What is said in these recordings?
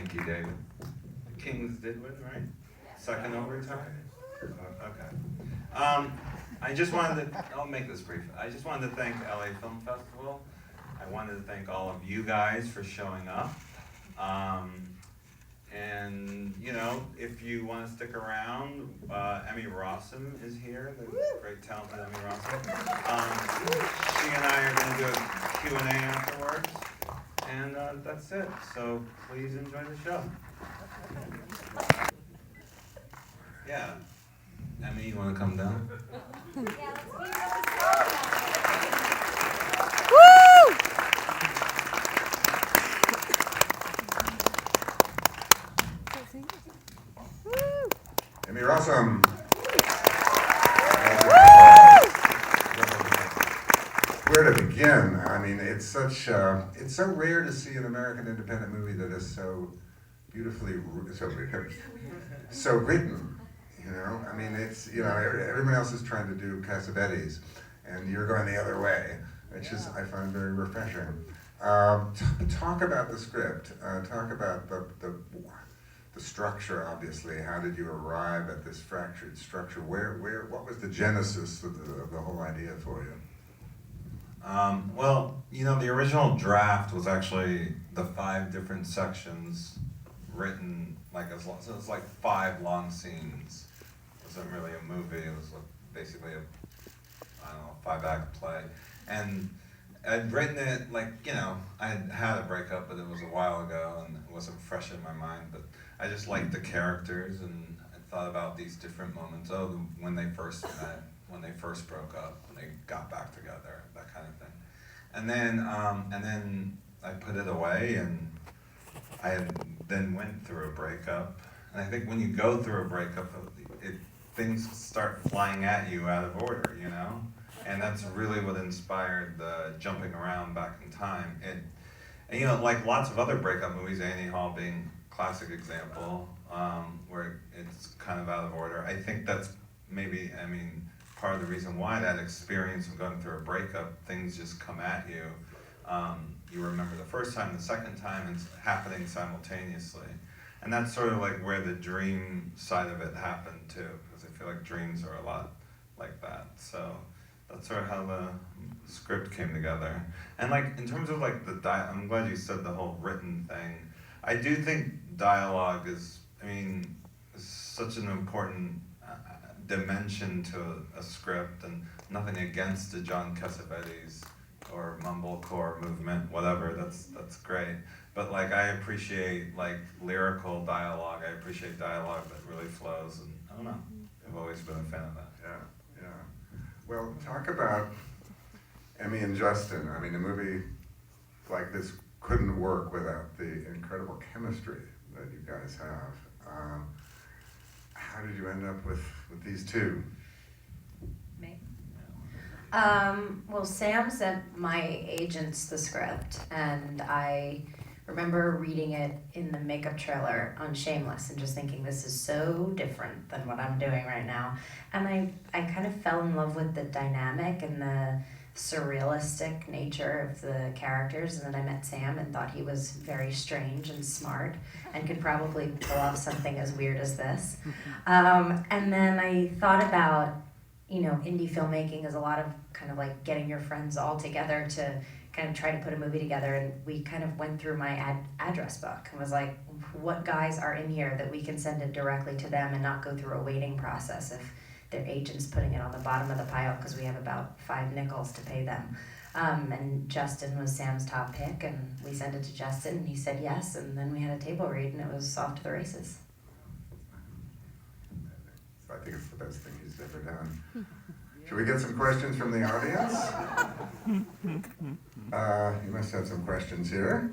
Thank you, David. The Kings did win, right? Second overtime? Okay. I just wanted to, I'll make this brief. I just wanted to thank LA Film Festival. I wanted to thank all of you guys for showing up. And, you know, if you want to stick around, Emmy Rossum is here, the great talented Emmy Rossum. She and I are going to do a Q&A afterwards. And that's it. So please enjoy the show. Yeah. Emmy, you want to come down? Woo! Emmy Rossum. Where to begin? I mean, it's so rare to see an American independent movie that is so beautifully, so written. You know, I mean, it's, you know, everyone else is trying to do Cassavetes, and you're going the other way, which is, I find very refreshing. Talk about the script. Talk about the structure. Obviously, how did you arrive at this fractured structure? What was the genesis of the whole idea for you? Well, you know, the original draft was actually the 5 different sections written like as long, so it was like 5 long scenes. It wasn't really a movie. It was basically a 5-act play. And I'd written it like, you know, I had a breakup, but it was a while ago and it wasn't fresh in my mind. But I just liked the characters and I thought about these different moments. Oh, when they first met, when they first broke up, when they got back together, that kind of thing. And then I put it away, and I then went through a breakup. And I think when you go through a breakup, things start flying at you out of order, you know? And that's really what inspired the jumping around back in time. And you know, like lots of other breakup movies, Annie Hall being a classic example, where it's kind of out of order. I think that's maybe, I mean, part of the reason why that experience of going through a breakup, things just come at you. You remember the first time, the second time, it's happening simultaneously. And that's sort of like where the dream side of it happened too, because I feel like dreams are a lot like that. So that's sort of how the script came together. And like, in terms of like I'm glad you said the whole written thing. I do think dialogue is such an important dimension to a script, and nothing against the John Cassavetes or mumblecore movement, whatever, that's great. But like, I appreciate like lyrical dialogue. I appreciate dialogue that really flows, and I don't know, I've always been a fan of that. Yeah. Well, talk about Emmy and Justin. I mean, a movie like this couldn't work without the incredible chemistry that you guys have. How did you end up with these two? Me? Well, Sam sent my agents the script, and I remember reading it in the makeup trailer on Shameless and just thinking, this is so different than what I'm doing right now. And I kind of fell in love with the dynamic and the surrealistic nature of the characters, and then I met Sam and thought he was very strange and smart and could probably pull off something as weird as this. And then I thought about, you know, indie filmmaking is a lot of kind of like getting your friends all together to kind of try to put a movie together, and we kind of went through my address book and was like, what guys are in here that we can send it directly to them and not go through a waiting process if their agent's putting it on the bottom of the pile because we have about 5 nickels to pay them. And Justin was Sam's top pick, and we sent it to Justin, and he said yes, and then we had a table read, and it was off to the races. So I think it's the best thing he's ever done. Should we get some questions from the audience? You must have some questions here.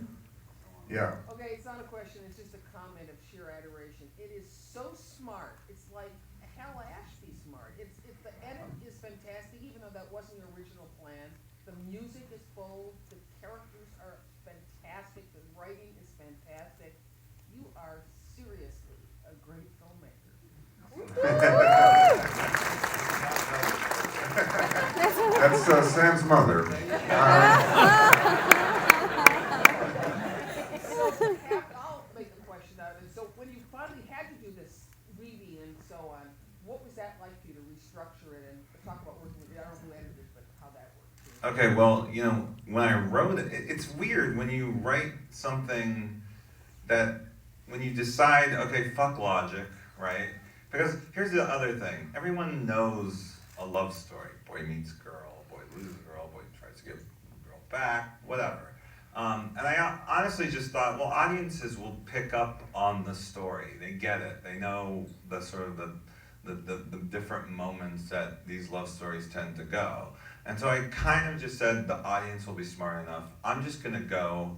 Yeah. Okay, it's not a question, it's just a comment of sheer adoration. It is so smart. It's like Hal Ashby smart. The edit is fantastic, even though that wasn't your original plan. The music is bold, the characters are fantastic, the writing is fantastic. You are seriously a great filmmaker. That's Sam's mother. I'll make the question. Okay, well, you know, when I wrote it, it's weird when you write something that, when you decide, okay, fuck logic, right? Because here's the other thing. Everyone knows a love story. Boy meets girl, boy loses girl, boy tries to get girl back, whatever. And I honestly just thought, well, audiences will pick up on the story. They get it. They know the sort of the different moments that these love stories tend to go. And so I kind of just said the audience will be smart enough. I'm just gonna go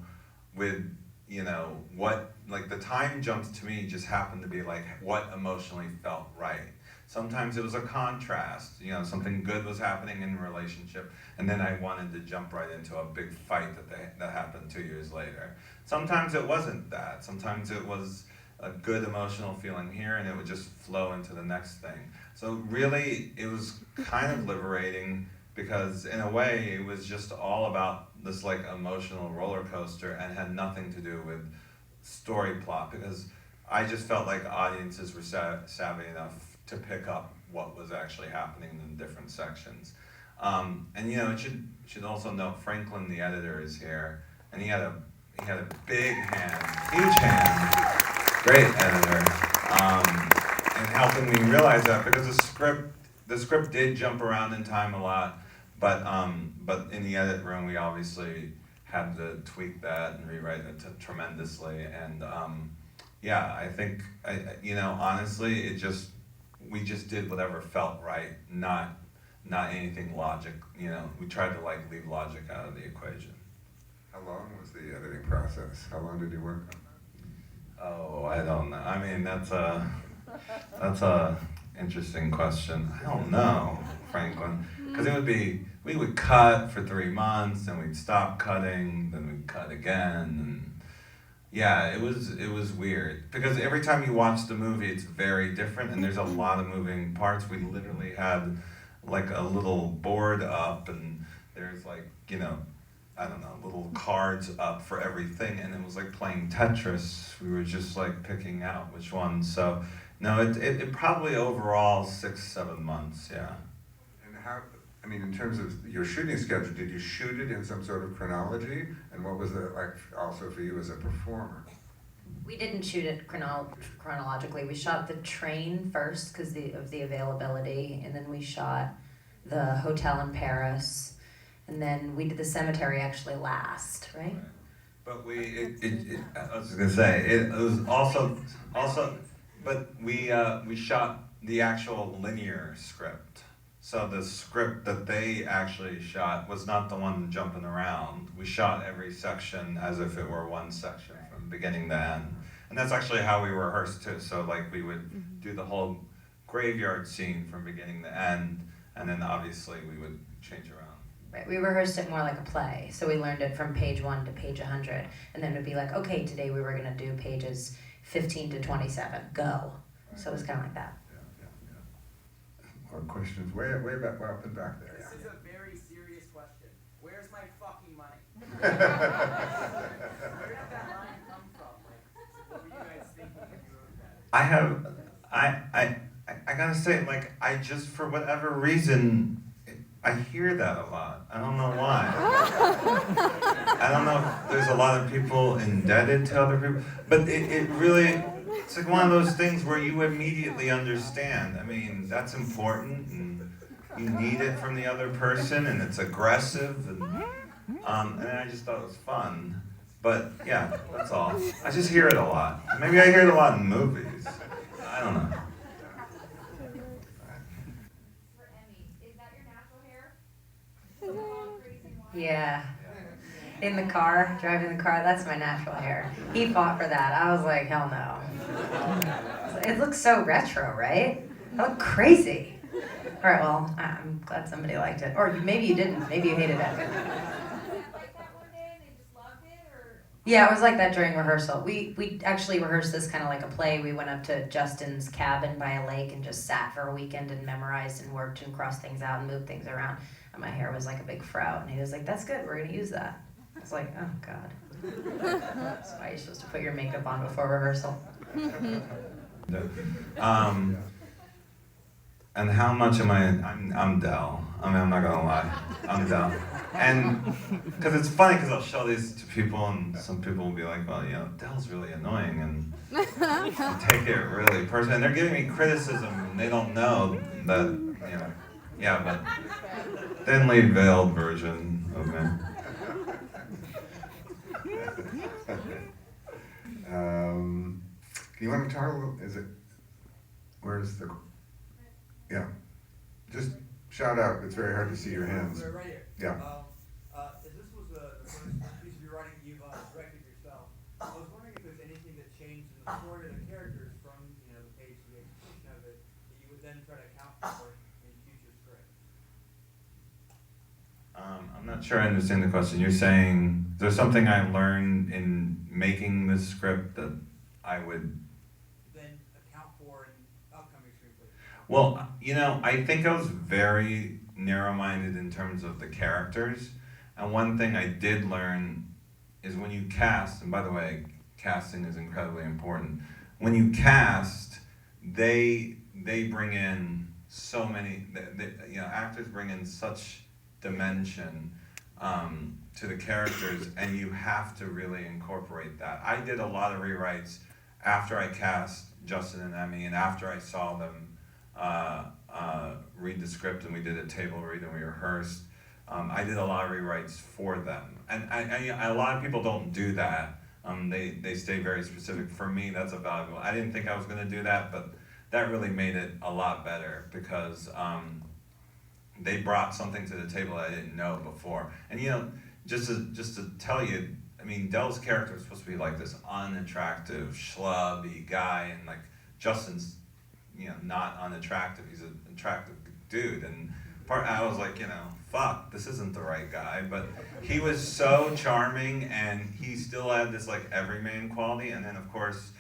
with, you know, what, like the time jumps to me just happened to be like what emotionally felt right. Sometimes it was a contrast, you know, something good was happening in a relationship, and then I wanted to jump right into a big fight that happened 2 years later. Sometimes it wasn't that. Sometimes it was a good emotional feeling here, and it would just flow into the next thing. So really, it was kind of liberating, because in a way, it was just all about this like emotional roller coaster and had nothing to do with story plot, because I just felt like audiences were savvy enough to pick up what was actually happening in different sections. And you know, it should also note Franklin, the editor, is here, and he had a big hand, huge hand, great editor, in helping me realize that, because the script did jump around in time a lot, but in the edit room we obviously had to tweak that and rewrite it tremendously, and yeah, I think you know, honestly, we just did whatever felt right, not anything logic. You know, we tried to like leave logic out of the equation. How long was the editing process? How long did you work on that? Oh, I don't know. I mean, that's a interesting question. I don't know, Franklin, because we would cut for 3 months, and we'd stop cutting, then we'd cut again, and yeah, it was weird, because every time you watch the movie, it's very different, and there's a lot of moving parts. We literally had like a little board up, and there's like, you know, I don't know, little cards up for everything, and it was like playing Tetris. We were just like picking out which ones. So no, it probably overall 6-7 months, yeah. And how, I mean, in terms of your shooting schedule, did you shoot it in some sort of chronology? And what was it like also for you as a performer? We didn't shoot it chronologically. We shot the train first because of the availability, and then we shot the hotel in Paris, and then we did the cemetery actually last, right? But I was gonna say, it was also, but we shot the actual linear script. So the script that they actually shot was not the one jumping around. We shot every section as if it were one section from beginning to end. And that's actually how we rehearsed too. So like we would do the whole graveyard scene from beginning to end, and then obviously we would change around. Right, we rehearsed it more like a play. So we learned it from page 1 to page 100. And then it'd be like, okay, today we were gonna do pages 15 to 27, go. So it was kind of like that. More questions way back, up and back there. This is a very serious question. Where's my fucking money? Yeah. Where did that line come from? Like, what were you guys thinking when you wrote that? I gotta say, like, I just, for whatever reason, I hear that a lot. I don't know why. I don't know if there's a lot of people indebted to other people, but it really, it's like one of those things where you immediately understand. I mean, that's important, and you need it from the other person, and it's aggressive, and I just thought it was fun. But yeah, that's all. I just hear it a lot. Maybe I hear it a lot in movies. I don't know. For Emmy, is that your natural hair? The long, crazy one? Yeah. In the car, driving the car, that's my natural hair. He fought for that. I was like, hell no. It looks so retro, right? I look crazy. All right, well, I'm glad somebody liked it. Or maybe you didn't. Maybe you hated it. Like that one day and they just loved it, or? Yeah, it was like that during rehearsal. We actually rehearsed this kind of like a play. We went up to Justin's cabin by a lake and just sat for a weekend and memorized and worked and crossed things out and moved things around. And my hair was like a big fro. And he was like, that's good, we're gonna use that. I was like, oh God. That's why you're supposed to put your makeup on before rehearsal. And how much am I? I'm Del. I mean, I'm not gonna lie. I'm Del. And because it's funny, because I'll show these to people, and some people will be like, well, you know, Dell's really annoying, and take it really personally. And they're giving me criticism, and they don't know that, you know, yeah, but thinly veiled version of me. You want to talk a little, where's the, yeah, just shout out, it's very hard to see your hands. Right here. Yeah. This was the first piece of your writing you've directed yourself. I was wondering if there's anything that changed in the story of the characters from, you know, the page to the execution of it that you would then try to account for in future scripts. I'm not sure I understand the question. You're saying there's something I learned in making this script that I would Then account for in upcoming screenplays. Well, you know, I think I was very narrow-minded in terms of the characters. And one thing I did learn is when you cast, and by the way, casting is incredibly important. When you cast, they bring in so many, you know, actors bring in such dimension to the characters, and you have to really incorporate that. I did a lot of rewrites after I cast Justin and Emmy, and after I saw them read the script, and we did a table read and we rehearsed. I did a lot of rewrites for them, and a lot of people don't do that. They stay very specific. For me, that's a valuable. I didn't think I was going to do that, but that really made it a lot better because they brought something to the table I didn't know before. And you know, just to tell you, I mean, Dell's character is supposed to be like this unattractive, schlubby guy, and like Justin's, you know, not unattractive. He's an attractive dude, and I was like, you know, fuck, this isn't the right guy. But he was so charming, and he still had this like everyman quality. And then of course,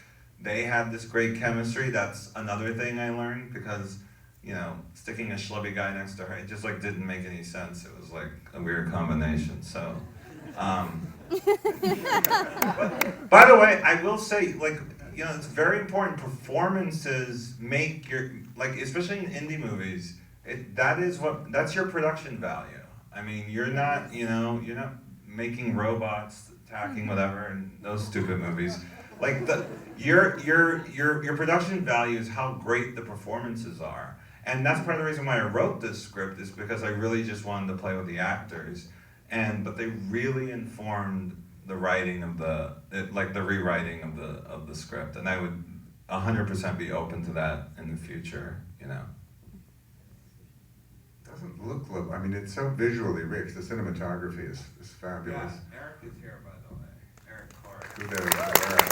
they had this great chemistry. That's another thing I learned because, you know, sticking a schlubby guy next to her, it just like didn't make any sense. It was like a weird combination. So. By the way, I will say, like, you know, it's very important. Performances make your, like, especially in indie movies, that's your production value. I mean, you're not, you know, you're not making robots attacking whatever in those stupid movies. Like your production value is how great the performances are. And that's part of the reason why I wrote this script, is because I really just wanted to play with the actors. But they really informed the writing of the rewriting of the script, and I would 100% be open to that in the future. You know. Doesn't look. I mean, it's so visually rich. The cinematography is fabulous. Yeah, Eric is here, by the way. Eric Clark. Kudos to Eric.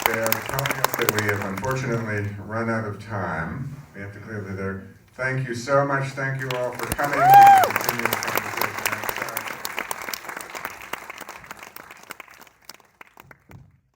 They are telling us that we have unfortunately run out of time. We have to clear the door. Thank you so much. Thank you all for coming. We continue to come